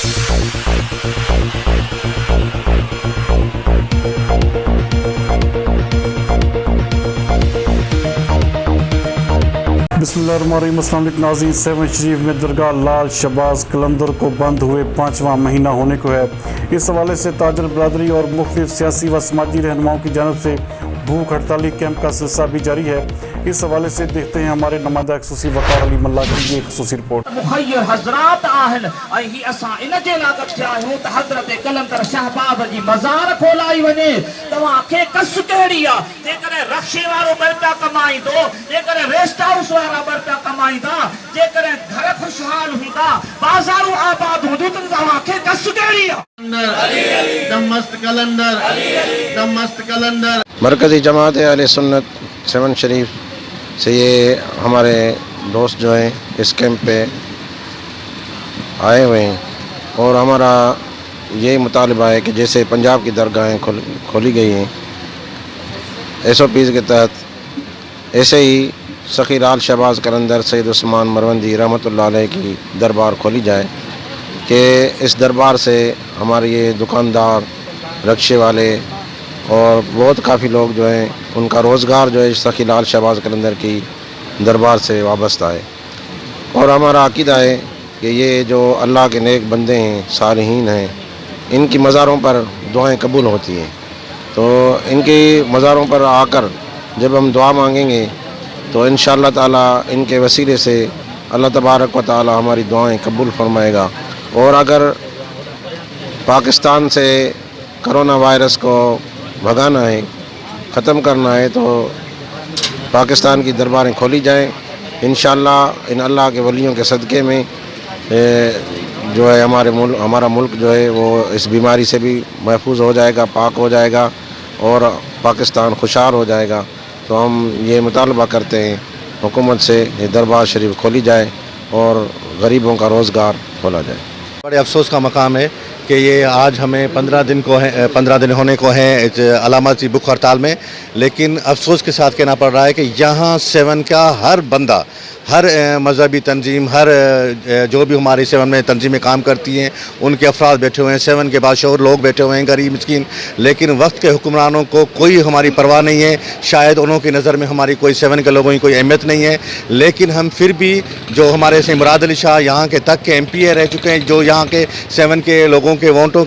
बिस्मिल्लाहिर्रहमानिर्रहीम। अस्सलाम वालेकुम नाज़रीन। 7 शरीफ में दरगाह लाल शहबाज कलंदर को बंद हुए 5वां महीना होने को है। इस हवाले से ताजर बरदरी और मुख्तलिफ सियासी व समाजी रहनुमाओं की जानब से भूख हड़ताली कैंप का सिलसिला भी जारी है। इस हवाले से देखते हैं हमारे नुमाइंदा खसूसी वक़ार अली मल्ला की एक खसूसी रिपोर्ट। हजरात आहन ही असां इन जे लागत थिया आहियूं त हज़रत कलंदर शहबाज जी मज़ार खोलाई वञे। तव्हांखे कस कहिड़ी आहे? जेकॾहिं रक्शे वारो ॿ कमाईंदो, जेकॾहिं रेस्ट हाउस वारा ॿ कमाईंदा, जेकॾहिं घर खुशहाल हूंदा, बाज़ारूं आबाद हूंदियूं, त तव्हांखे कस कहिड़ी आहे? मरकज़ी जमात अहले सुन्नत 7 शरीफ से ये हमारे दोस्त जो हैं इस कैंप पे आए हुए हैं और हमारा ये मुतालबा है कि जैसे पंजाब की दरगाहें खोली गई हैं SOPs के तहत, ऐसे ही सखी लाल शहबाज कलंदर सैयद उस्मान मरवंदी रहमतुल्लाह अलैह की दरबार खोली जाए कि इस दरबार से हमारे ये दुकानदार, रक्शे वाले और बहुत काफ़ी लोग जो हैं उनका रोज़गार जो है सखी लाल शहबाज कलंदर की दरबार से वाबस्ता है। और हमारा अक़ीदा है कि ये जो अल्लाह के नेक बंदे हैं, सालिहीन हैं, इनकी मज़ारों पर दुआएं कबूल होती हैं। तो इनकी मज़ारों पर आकर जब हम दुआ मांगेंगे तो इंशाअल्लाह ताला इनके वसीले से अल्लाह तबारक व ताला हमारी दुआएं कबूल फरमाएगा। और अगर पाकिस्तान से कोरोना वायरस को भगाना है, ख़त्म करना है, तो पाकिस्तान की दरबारें खोली जाएं। इंशाअल्लाह इन अल्लाह के वलियों के सदक़े में जो है हमारा मुल्क जो है वो इस बीमारी से भी महफूज हो जाएगा, पाक हो जाएगा और पाकिस्तान खुशहाल हो जाएगा। तो हम ये मुतालबा करते हैं हुकूमत से ये दरबार शरीफ खोली जाए और गरीबों का रोज़गार खोला जाए। बड़े अफसोस का मकाम है कि ये आज हमें 15 दिन होने को हैं अलामती भूख हड़ताल में, लेकिन अफसोस के साथ कहना पड़ रहा है कि यहाँ 7 का हर बंदा, हर मजहबी तंजीम, हर जो भी हमारी 7 में तंजीमें काम करती हैं, उनके अफराद बैठे हुए हैं, 7 के बादशाह लोग बैठे हुए हैं, गरीब मिस्कीन, लेकिन वक्त के हुक्मरानों को कोई हमारी परवाह नहीं है। शायद उन्हों की नज़र में हमारी कोई 7 के लोगों की कोई अहमियत नहीं है, लेकिन हम फिर भी जो हमारे से मुराद अली शाह यहाँ के तक के MPA रह चुके हैं, जो यहाँ के 7 के लोगों के वोटों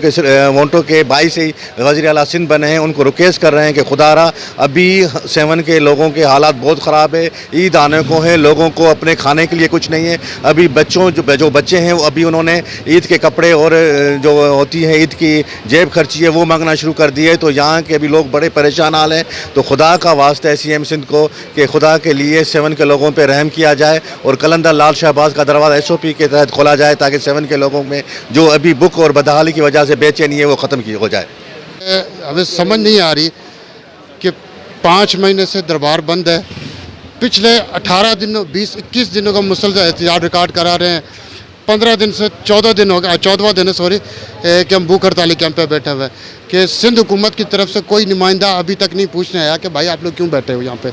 के बाईस से वज़ीर आला सिंध बने हैं, उनको रिक्वेस्ट कर रहे हैं कि खुदारा अभी 7 के लोगों के हालात बहुत ख़राब है। ईद आने को है, लोगों को अपने खाने के लिए कुछ नहीं है। अभी जो बच्चे हैं वो अभी उन्होंने ईद के कपड़े और जो होती है ईद की जेब खर्ची है वो मांगना शुरू कर दिए। तो यहाँ के अभी लोग बड़े परेशान हाल हैं। तो खुदा का वास्ता है CM सिंध को कि खुदा के लिए 7 के लोगों पे रहम किया जाए और कलंदर लाल शहबाज का दरवाज़ा SOP के तहत खोला जाए ताकि 7 के लोगों में जो अभी भूख और बदहाली की वजह से बेचैनी है वो ख़त्म की हो जाए। हमें समझ नहीं आ रही कि 5 महीने से दरबार बंद है। पिछले 18 दिनों 20-21 दिनों का मुसलसल एहतजाज रिकॉर्ड करा रहे हैं। 15 दिन से 14 दिन हो गया, 14वां दिन है कि हम भूख हड़ताली कैंप पे बैठे हुए हैं कि सिंध हुकूमत की तरफ से कोई नुमाइंदा अभी तक नहीं पूछने आया कि भाई आप लोग क्यों बैठे हो यहाँ पे,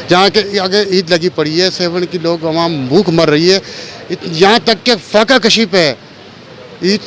जहाँ के आगे ईद लगी पड़ी है, 7 की लोग वहाँ भूख मर रही है। यहाँ तक के फाका कशी पे है। ईद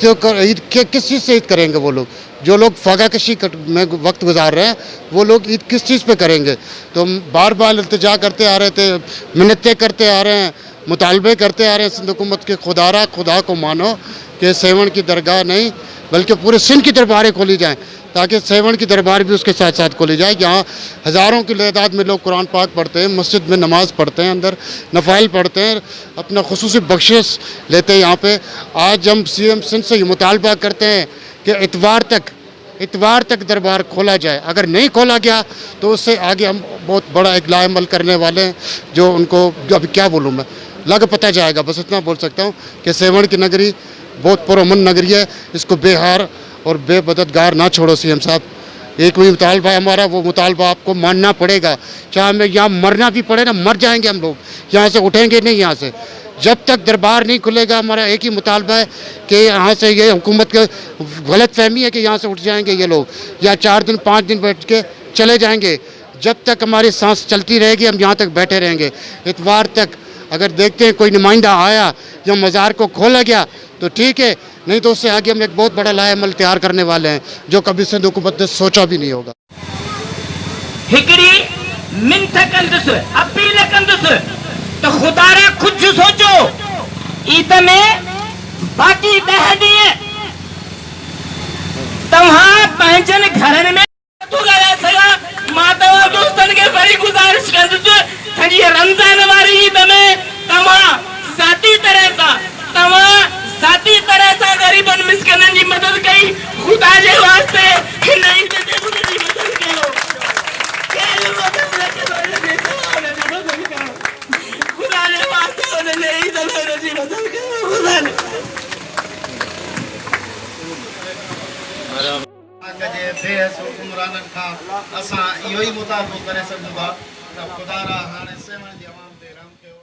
किस चीज़ से ईद करेंगे वो लोग? जो लोग फाका कशी में वक्त गुजार रहे हैं वो लोग ईद किस चीज़ पे करेंगे? तो हम बार बार इल्तिजा करते आ रहे थे, मिन्नतें करते आ रहे हैं, मुतालबे करते आ रहे हैं सिंध हुकूमत के खुदा को मानो कि 7 की दरगाह नहीं बल्कि पूरे सिंध की दरबारें खोली जाएँ ताकि 7 की दरबार भी उसके साथ साथ खोली जाए। यहाँ हज़ारों की तादाद में लोग कुरान पाक पढ़ते हैं, मस्जिद में नमाज़ पढ़ते हैं, अंदर नफ़ाइल पढ़ते हैं, अपना खुसूसी बख्शिश लेते हैं। यहाँ पे आज हम CM सिंध से ये मुतालबा करते हैं कि इतवार तक दरबार खोला जाए। अगर नहीं खोला गया तो उससे आगे हम बहुत बड़ा इकलाए अमल करने वाले हैं, जो उनको अभी क्या बोलूँ मैं, लग पता जाएगा। बस इतना बोल सकता हूँ कि 7 की नगरी बहुत पुरअमन नगरी है, इसको बेहार और बेबददगार ना छोड़ो CM साहब। एक भी मुतालबा है हमारा, वो मुतालबा आपको मानना पड़ेगा, चाहे हमें यहाँ मरना भी पड़े ना, मर जाएंगे हम लोग, यहाँ से उठेंगे नहीं। यहाँ से जब तक दरबार नहीं खुलेगा हमारा एक ही मुतालबा है कि यहाँ से ये हुकूमत का गलत फहमी है कि यहाँ से उठ जाएंगे ये लोग या 4 दिन 5 दिन बैठ के चले जाएंगे। जब तक हमारी सांस चलती रहेगी हम यहाँ तक बैठे रहेंगे। इतवार तक अगर देखते हैं कोई नुमाइंदा आया या मज़ार को खोला गया तो ठीक है, नहीं तो उससे आगे हम एक बहुत बड़ा लाएमल तैयार करने वाले हैं जो कभी सिंध हुकूमत ने सोचा भी नहीं होगा। हिकड़ी मिंथ कंदुस अपील कंदुस तो खुदारा कुछ सोचो ईद में बाकी 10 ॾींहं तव्हां पंहिंजनि घरनि में नथो ॻाल्हाए सघां। मां तव्हां दोस्तनि खे वरी गुज़ारिश कंदुसि सॼी रमज़ान वारी ईद में तव्हां ज़ाती तरह सां ग़रीबनि मिस्किननि जी मदद कई। ख़ुदा जे वास्ते हिन ईद ते उनजी मदद कयो। केरु मदद न कंदो हुनजी मदद कयो। ख़ुदा जे वास्ते हुनजे ईद में उनजी मदद कयो। ख़ुदा जे बेहस हुकुमराननि खां असां इहो ई मुतालबो करे सघूं था त ख़ुदा हाणे 7 जी अवाम ते रहम कयो।